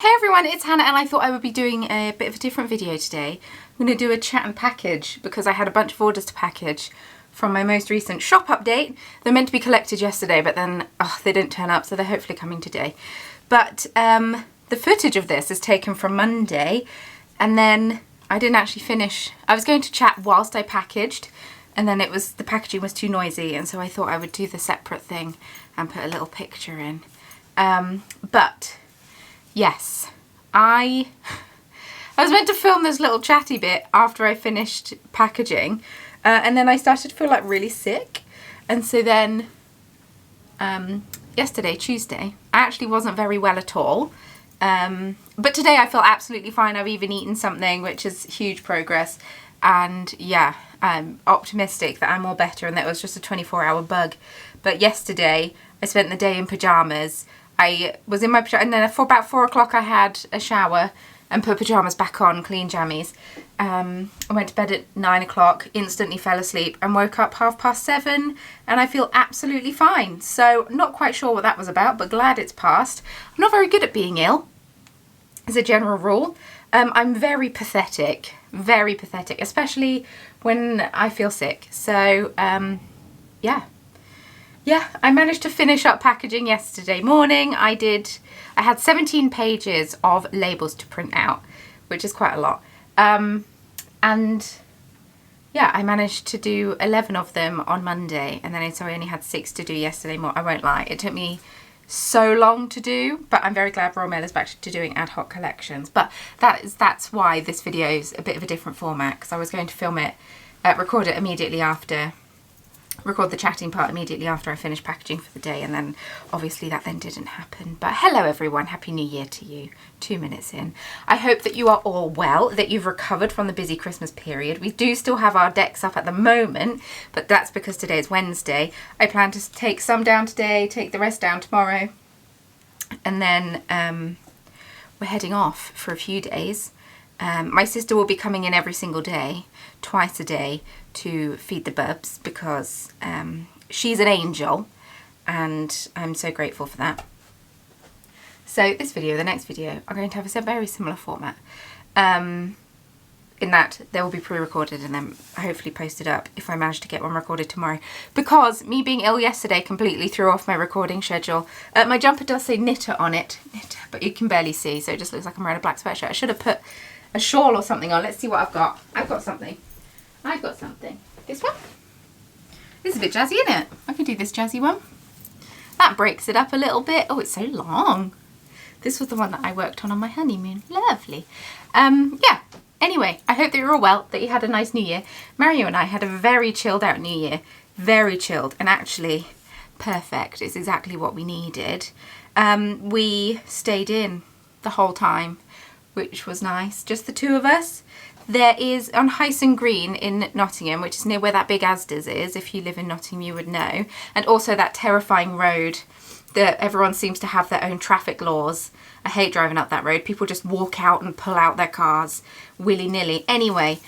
Hey everyone, it's Hannah and I thought I would be doing a bit of a different video today. I'm going to do a chat and package because I had a bunch of orders to package from my most recent shop update. They're meant to be collected yesterday, but then they didn't turn up, so they're hopefully coming today. But the footage of this is taken from Monday, and then I didn't actually finish. I was going to chat whilst I packaged, and then the packaging was too noisy, and so I thought I would do the separate thing and put a little picture in. Yes, I was meant to film this little chatty bit after I finished packaging, and then I started to feel like really sick, and so then yesterday, Tuesday, I actually wasn't very well at all, but today I feel absolutely fine. I've even eaten something, which is huge progress, and yeah, I'm optimistic that I'm all better and that it was just a 24-hour bug. But yesterday I spent the day in pyjamas. I was in my pyjamas, and then for about 4 o'clock I had a shower and put pyjamas back on, clean jammies. I went to bed at 9 o'clock, instantly fell asleep and woke up 7:30, and I feel absolutely fine. So not quite sure what that was about, but glad it's passed. I'm not very good at being ill, as a general rule. I'm very pathetic, especially when I feel sick. So yeah, I managed to finish up packaging yesterday morning. I had 17 pages of labels to print out, which is quite a lot. And yeah, I managed to do 11 of them on Monday, and then I only had 6 to do yesterday morning. I won't lie, it took me so long to do, but I'm very glad Royal Mail is back to doing ad hoc collections. But that's why this video is a bit of a different format, because I was going to film it, record the chatting part immediately after I finished packaging for the day, and then obviously that then didn't happen. But hello everyone, Happy New Year to you, 2 minutes in. I hope that you are all well, that you've recovered from the busy Christmas period. We do still have our decks up at the moment, but that's because today is Wednesday. I plan to take some down today, take the rest down tomorrow, and then we're heading off for a few days. My sister will be coming in every single day, twice a day, to feed the bubs, because she's an angel and I'm so grateful for that. So this video, the next video, are going to have a very similar format, in that they will be pre-recorded and then hopefully posted up if I manage to get one recorded tomorrow, because me being ill yesterday completely threw off my recording schedule. My jumper does say knitter on it, but you can barely see, so it just looks like I'm wearing a black sweatshirt. I should have put a shawl or something on. Let's see what I've got. I've got something. This one? This is a bit jazzy, isn't it? I can do this jazzy one. That breaks it up a little bit. Oh, it's so long. This was the one that I worked on my honeymoon. Lovely. Yeah. Anyway, I hope that you're all well, that you had a nice New Year. Mario and I had a very chilled out New Year. Very chilled, and actually perfect. It's exactly what we needed. We stayed in the whole time, which was nice. Just the two of us. There is, on Hyson Green in Nottingham, which is near where that big Asda's is. If you live in Nottingham, you would know. And also that terrifying road that everyone seems to have their own traffic laws. I hate driving up that road. People just walk out and pull out their cars willy-nilly. Anyway,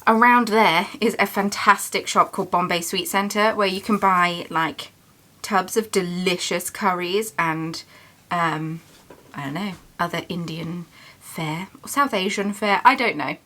around there is a fantastic shop called Bombay Sweet Centre, where you can buy like tubs of delicious curries and I don't know, other Indian fare or South Asian fare. I don't know.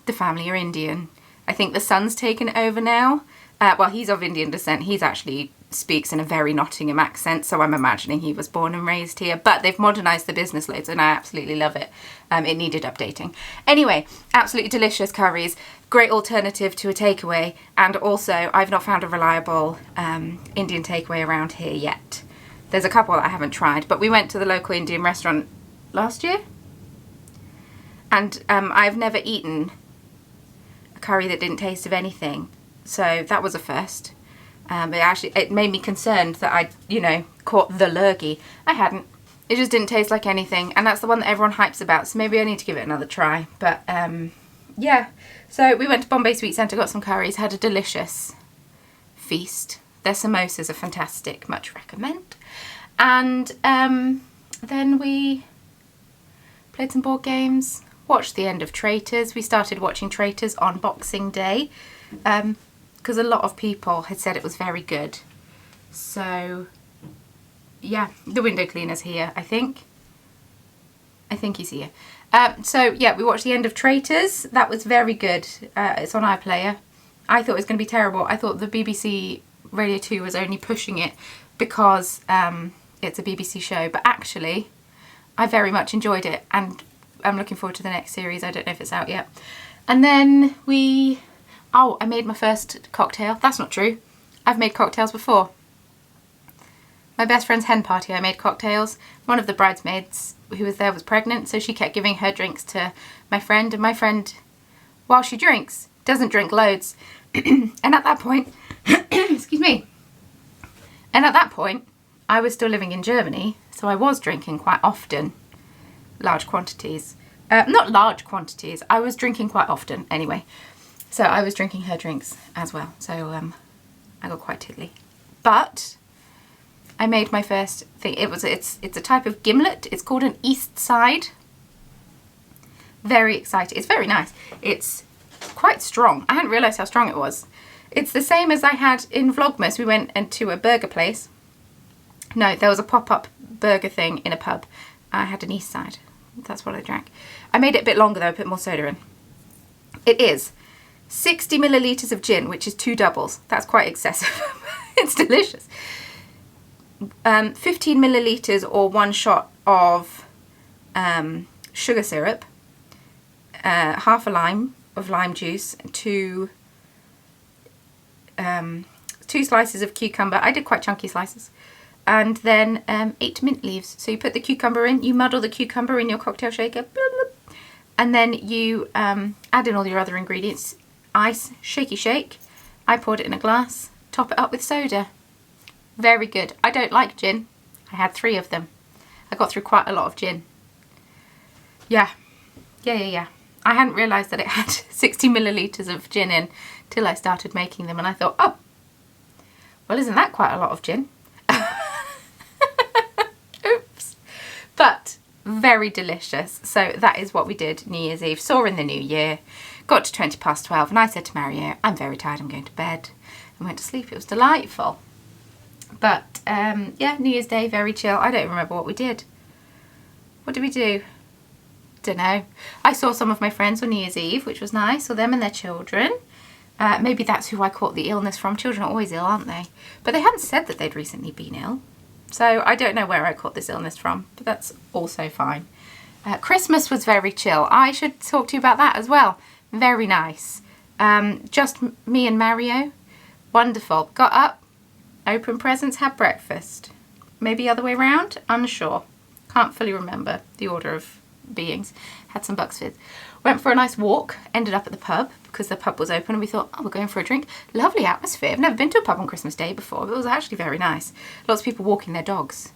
The family are Indian. I think the son's taken over now. Well, he's of Indian descent. He's actually speaks in a very Nottingham accent, so I'm imagining he was born and raised here. But they've modernised the business loads, and I absolutely love it. It needed updating. Anyway, absolutely delicious curries. Great alternative to a takeaway. And also, I've not found a reliable Indian takeaway around here yet. There's a couple that I haven't tried, but we went to the local Indian restaurant last year, and I've never eaten a curry that didn't taste of anything, so that was a first. It made me concerned that I'd, caught the lurgy. I hadn't. It just didn't taste like anything, and that's the one that everyone hypes about, so maybe I need to give it another try. But yeah, so we went to Bombay Sweet Centre, got some curries, had a delicious feast. Their samosas are fantastic, much recommend. And then we played some board games, watched the end of Traitors. We started watching Traitors on Boxing Day, because a lot of people had said it was very good. So yeah, the window cleaner's here, I think. I think he's here. So yeah, we watched the end of Traitors. That was very good. It's on iPlayer. I thought it was going to be terrible. I thought the BBC Radio 2 was only pushing it because it's a BBC show. But actually, I very much enjoyed it. And I'm looking forward to the next series. I don't know if it's out yet. And then I made my first cocktail. That's not true. I've made cocktails before. My best friend's hen party, I made cocktails. One of the bridesmaids who was there was pregnant, so she kept giving her drinks to my friend. And my friend, while she drinks, doesn't drink loads. And at that point, excuse me. And at that point, I was still living in Germany, so I was drinking quite often. Large quantities. Not large quantities. I was drinking quite often anyway. So I was drinking her drinks as well. So I got quite tiddly. But I made my first thing. It's a type of gimlet. It's called an East Side. Very excited. It's very nice. It's quite strong. I hadn't realised how strong it was. It's the same as I had in Vlogmas. We went into a burger place. No, there was a pop-up burger thing in a pub. I had an East Side. That's what I drank. I made it a bit longer though. I put more soda in. It is 60 millilitres of gin, which is 2 doubles. That's quite excessive. It's delicious. 15 millilitres or 1 shot of sugar syrup, half a lime of lime juice, 2 slices of cucumber. I did quite chunky slices. And then 8 mint leaves. So you put the cucumber in, you muddle the cucumber in your cocktail shaker, and then you add in all your other ingredients. Ice, shaky shake. I poured it in a glass, top it up with soda. Very good. I don't like gin. I had 3 of them. I got through quite a lot of gin. Yeah. I hadn't realised that it had 60 millilitres of gin in till I started making them, and I thought, oh, well, isn't that quite a lot of gin? Oops. But very delicious. So that is what we did New Year's Eve. Saw in the new year. Got to 20 past 12 and I said to Mario, I'm very tired, I'm going to bed. And went to sleep. It was delightful. But yeah, New Year's Day, very chill. I don't remember what we did. What did we do? Don't know. I saw some of my friends on New Year's Eve, which was nice. Saw them and their children. Maybe that's who I caught the illness from. Children are always ill, aren't they? But they hadn't said that they'd recently been ill. So I don't know where I caught this illness from, but that's also fine. Christmas was very chill. I should talk to you about that as well. Very nice. Just me and Mario. Wonderful. Got up, opened presents, had breakfast. Maybe other way round? Unsure. Can't fully remember the order of beings. Had some Bucks Fizz. Went for a nice walk. Ended up at the pub because the pub was open and we thought, oh, we're going for a drink. Lovely atmosphere. I've never been to a pub on Christmas Day before, but it was actually very nice. Lots of people walking their dogs.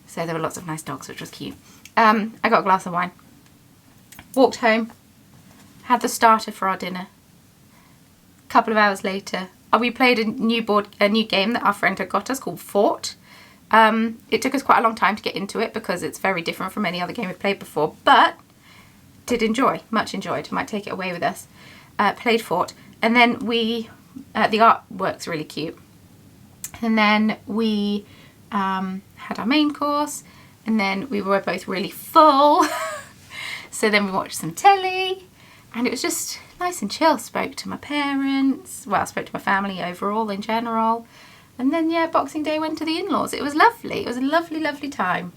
So there were lots of nice dogs, which was cute. I got a glass of wine. Walked home. Had the starter for our dinner. A couple of hours later, we played a new game that our friend had got us called Fort. It took us quite a long time to get into it because it's very different from any other game we've played before, but did enjoy, much enjoyed. Might take it away with us. Played Fort, and then the artwork's really cute. And then we had our main course, and then we were both really full. So then we watched some telly, and it was just nice and chill. Spoke to my parents, well, I spoke to my family overall in general. And then, yeah, Boxing Day went to the in-laws. It was lovely. It was a lovely, lovely time.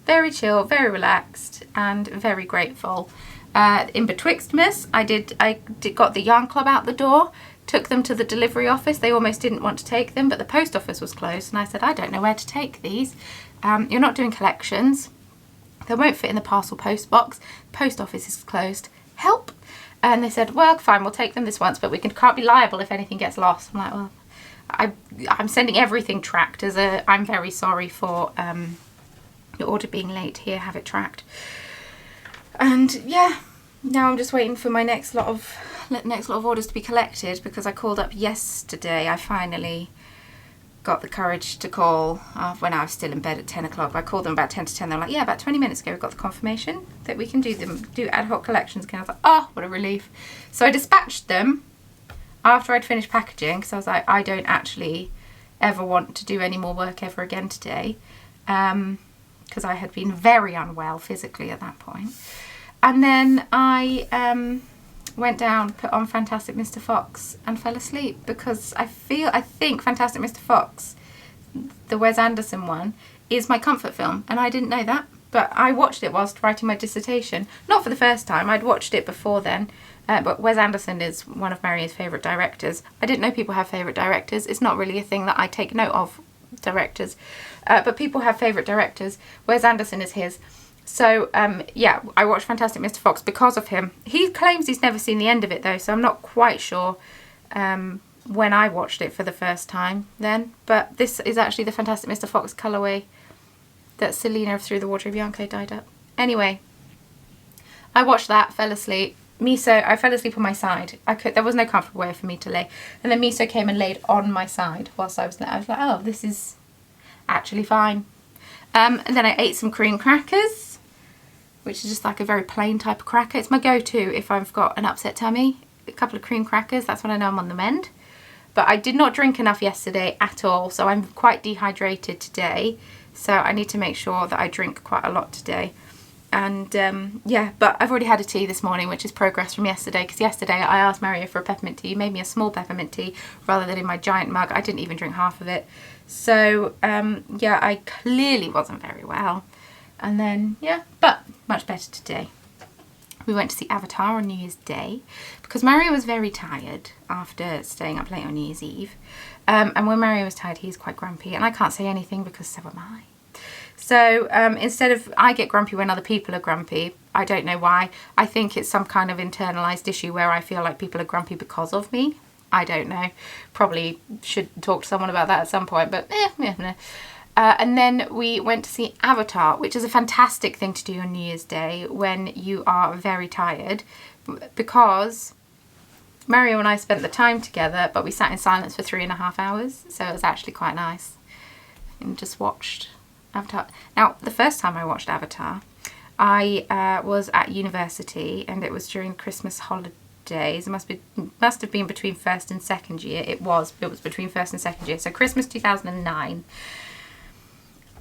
Very chill, very relaxed, and very grateful. In Betwixtmas, I got the yarn club out the door, took them to the delivery office. They almost didn't want to take them, but the post office was closed. And I said, I don't know where to take these. You're not doing collections. They won't fit in the parcel post box. Post office is closed. Help. And they said, well, fine, we'll take them this once, but we can't be liable if anything gets lost. I'm like, well, I'm sending everything tracked as I'm very sorry for your order being late. Here, have it tracked. And yeah, now I'm just waiting for my next lot of orders to be collected because I called up yesterday. I finally got the courage to call when I was still in bed at 10 o'clock. I called them about 10 to 10. They're like, yeah, about 20 minutes ago we got the confirmation that we can do ad hoc collections again. I was like, oh, what a relief. So I dispatched them after I'd finished packaging because I was like, I don't actually ever want to do any more work ever again today. because I had been very unwell physically at that point. And then I went down, put on Fantastic Mr. Fox and fell asleep because I think Fantastic Mr. Fox, the Wes Anderson one, is my comfort film, and I didn't know that. But I watched it whilst writing my dissertation. Not for the first time, I'd watched it before then. But Wes Anderson is one of Maria's favourite directors. I didn't know people have favourite directors. It's not really a thing that I take note of, directors. But people have favourite directors. Wes Anderson is his. So, yeah, I watched Fantastic Mr. Fox because of him. He claims he's never seen the end of it, though, so I'm not quite sure when I watched it for the first time then. But this is actually the Fantastic Mr. Fox colourway that Selena of Through the Wardrobe Bianco dyed up. Anyway, I watched that, fell asleep. Miso, I fell asleep on my side. There was no comfortable way for me to lay. And then Miso came and laid on my side whilst I was there. I was like, oh, this is actually fine. And then I ate some cream crackers, which is just like a very plain type of cracker. It's my go-to if I've got an upset tummy. A couple of cream crackers, that's when I know I'm on the mend. But I did not drink enough yesterday at all, so I'm quite dehydrated today. So I need to make sure that I drink quite a lot today. And yeah, but I've already had a tea this morning, which is progress from yesterday, because yesterday I asked Mario for a peppermint tea. He made me a small peppermint tea rather than in my giant mug. I didn't even drink half of it. So yeah, I clearly wasn't very well. And then, yeah, but much better today. We went to see Avatar on New Year's Day because Mario was very tired after staying up late on New Year's Eve. And when Mario was tired, he's quite grumpy. And I can't say anything because so am I. So instead of, I get grumpy when other people are grumpy. I don't know why. I think it's some kind of internalized issue where I feel like people are grumpy because of me. I don't know. Probably should talk to someone about that at some point, but yeah. And then we went to see Avatar, which is a fantastic thing to do on New Year's Day when you are very tired, because Mario and I spent the time together, but we sat in silence for 3.5 hours, so it was actually quite nice. And just watched Avatar. Now, the first time I watched Avatar, I was at university, and it was during Christmas holidays. It must have been between first and second year. It was between first and second year, so Christmas 2009.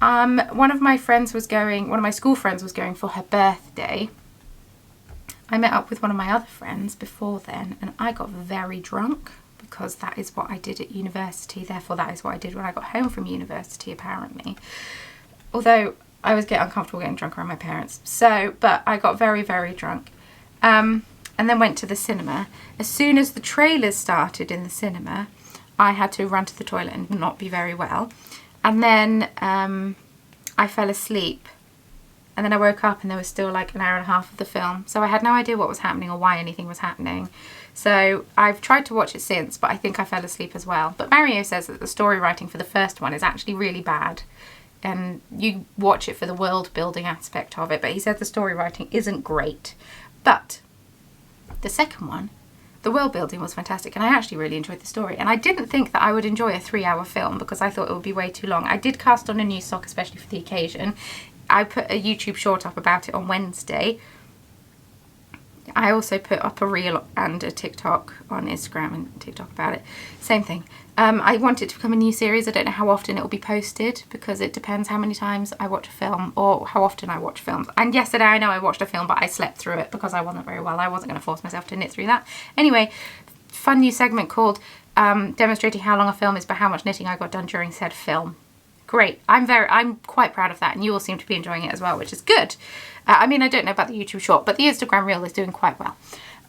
One of my school friends was going for her birthday. I met up with one of my other friends before then, and I got very drunk because that is what I did at university. Therefore, that is what I did when I got home from university, apparently. Although I was getting uncomfortable getting drunk around my parents. So, but I got very, very drunk. And then went to the cinema. As soon as the trailers started in the cinema, I had to run to the toilet and not be very well. And then I fell asleep. And then I woke up and there was still like an hour and a half of the film. So I had no idea what was happening or why anything was happening. So I've tried to watch it since, but I think I fell asleep as well. But Mario says that the story writing for the first one is actually really bad. And you watch it for the world building aspect of it. But he said the story writing isn't great. But the second one, the world building was fantastic, and I actually really enjoyed the story. And I didn't think that I would enjoy a 3-hour film because I thought it would be way too long. I did cast on a new sock, especially for the occasion. I put a YouTube short up about it on Wednesday. I also put up a reel and a TikTok on Instagram and TikTok about it. Same thing. I want it to become a new series. I don't know how often it will be posted because it depends how many times I watch a film or how often I watch films. And yesterday I know I watched a film, but I slept through it because I wasn't very well. I wasn't going to force myself to knit through that. Anyway, fun new segment called demonstrating how long a film is by how much knitting I got done during said film. Great. I'm quite proud of that, and you all seem to be enjoying it as well, which is good. I mean, I don't know about the YouTube short, but the Instagram reel is doing quite well.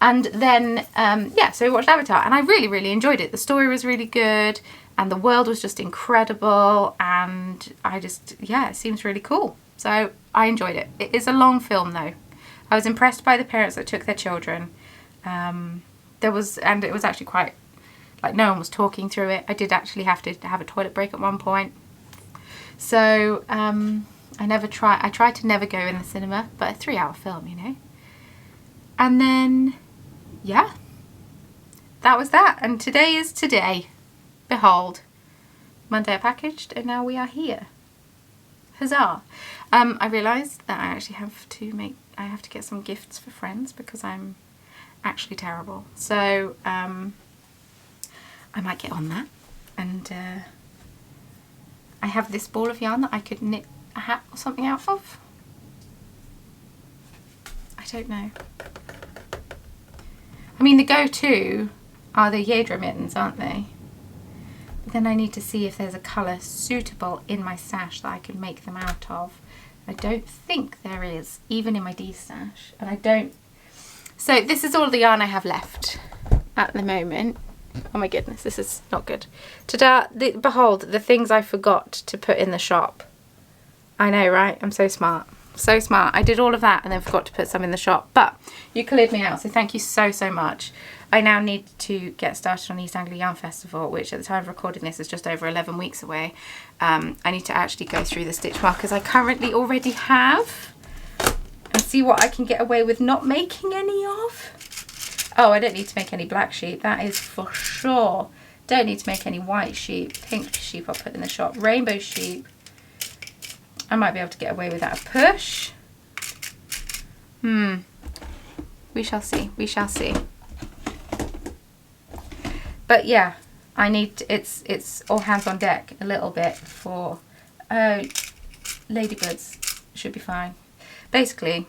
And then, yeah, so we watched Avatar, and I really, really enjoyed it. The story was really good, and the world was just incredible, and I just, yeah, it seems really cool. So I enjoyed it. It is a long film, though. I was impressed by the parents that took their children. And it was actually quite, like, no one was talking through it. I did actually have to have a toilet break at one point. So, I tried to never go in the cinema, but a 3-hour film, you know. And then, yeah, that was that. And today is today. Behold, Monday I packaged, and now we are here. Huzzah. I realised that I actually have to get some gifts for friends because I'm actually terrible. So, I might get on that. And, I have this ball of yarn that I could knit a hat or something out of. I don't know. I mean, the go-to are the Yedra mittens, aren't they? But then I need to see if there's a colour suitable in my stash that I can make them out of. I don't think there is, even in my D stash. And I don't... So this is all the yarn I have left at the moment. Oh my goodness, this is not good. Ta-da! Behold, the things I forgot to put in the shop. I know, right? I'm so smart. So smart. I did all of that and then forgot to put some in the shop. But you cleared me out, so thank you so, so much. I now need to get started on East Anglia Yarn Festival, which at the time of recording this is just over 11 weeks away. I need to actually go through the stitch markers I currently already have and see what I can get away with not making any of. Oh, I don't need to make any black sheep, that is for sure. Don't need to make any white sheep. Pink sheep I'll put in the shop. Rainbow sheep, I might be able to get away with that a push. We shall see, we shall see. But yeah, I need, it's all hands on deck a little bit for, ladybirds should be fine. Basically,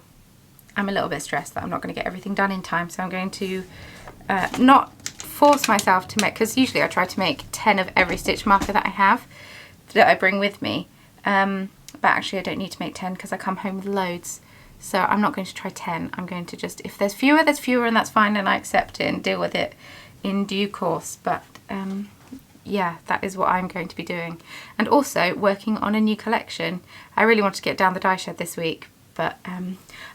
I'm a little bit stressed that I'm not going to get everything done in time, so I'm going to not force myself to make, because usually I try to make 10 of every stitch marker that I have, that I bring with me. But actually I don't need to make 10 because I come home with loads. So I'm not going to try 10. I'm going to just, if there's fewer, there's fewer, and that's fine, and I accept it and deal with it in due course. But yeah, that is what I'm going to be doing. And also working on a new collection. I really want to get down the dye shed this week, but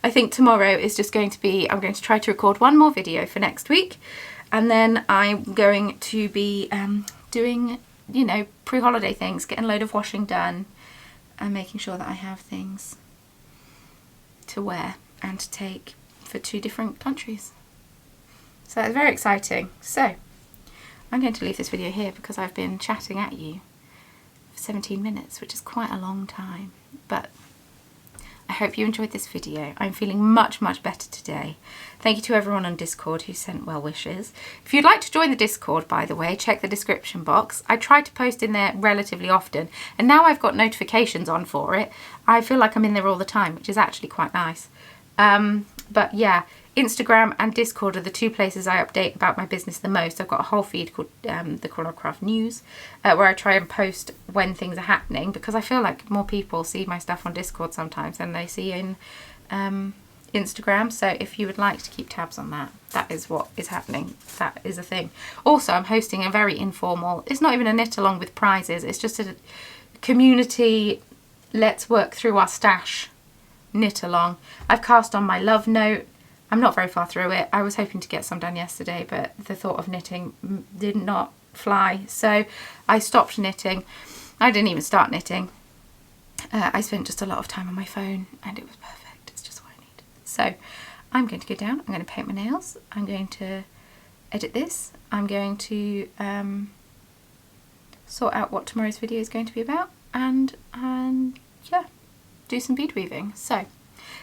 I think tomorrow is just going to be, I'm going to try to record one more video for next week, and then I'm going to be doing, you know, pre-holiday things, getting a load of washing done and making sure that I have things to wear and to take for 2 different countries. So it's very exciting. So I'm going to leave this video here because I've been chatting at you for 17 minutes, which is quite a long time. But I hope you enjoyed this video. I'm feeling much, much better today. Thank you to everyone on Discord who sent well wishes. If you'd like to join the Discord, by the way, check the description box. I try to post in there relatively often, and now I've got notifications on for it. I feel like I'm in there all the time, which is actually quite nice. But yeah, Instagram and Discord are the 2 places I update about my business the most. I've got a whole feed called the Chronocraft News, where I try and post when things are happening, because I feel like more people see my stuff on Discord sometimes than they see in Instagram. So if you would like to keep tabs on that, that is what is happening. That is a thing. Also, I'm hosting a very informal, it's not even a knit along with prizes, it's just a community, let's work through our stash knit along. I've cast on my love note. I'm not very far through it. I was hoping to get some done yesterday, but the thought of knitting did not fly, so I stopped knitting. I didn't even start knitting. I spent just a lot of time on my phone and it was perfect. It's just what I need. So I'm going to go down, I'm going to paint my nails, I'm going to edit this, I'm going to sort out what tomorrow's video is going to be about, and yeah, do some bead weaving. So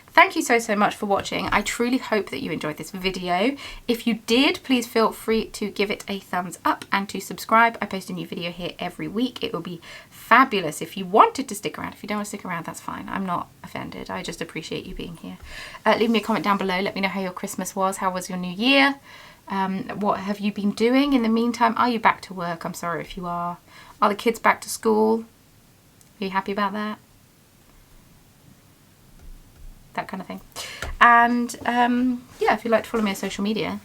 thank you so, so much for watching. I truly hope that you enjoyed this video. If you did, please feel free to give it a thumbs up and to subscribe. I post a new video here every week. It will be fabulous if you wanted to stick around. If you don't want to stick around, that's fine. I'm not offended. I just appreciate you being here. Leave me a comment down below. Let me know how your Christmas was. How was your new year? What have you been doing in the meantime? Are you back to work? I'm sorry if you are. Are the kids back to school? Are you happy about that? That kind of thing. And yeah, if you'd like to follow me on social media,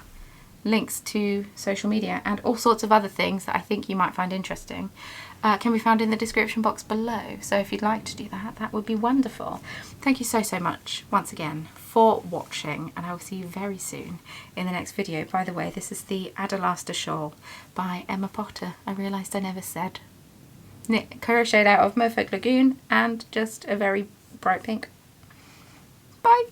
links to social media and all sorts of other things that I think you might find interesting can be found in the description box below. So if you'd like to do that, that would be wonderful. Thank you so, so much once again for watching, and I will see you very soon in the next video. By the way, this is the Adelaster shawl by Emma Potter. I realised I never said. Knit crocheted out of Merfolk Lagoon and just a very bright pink. Bye.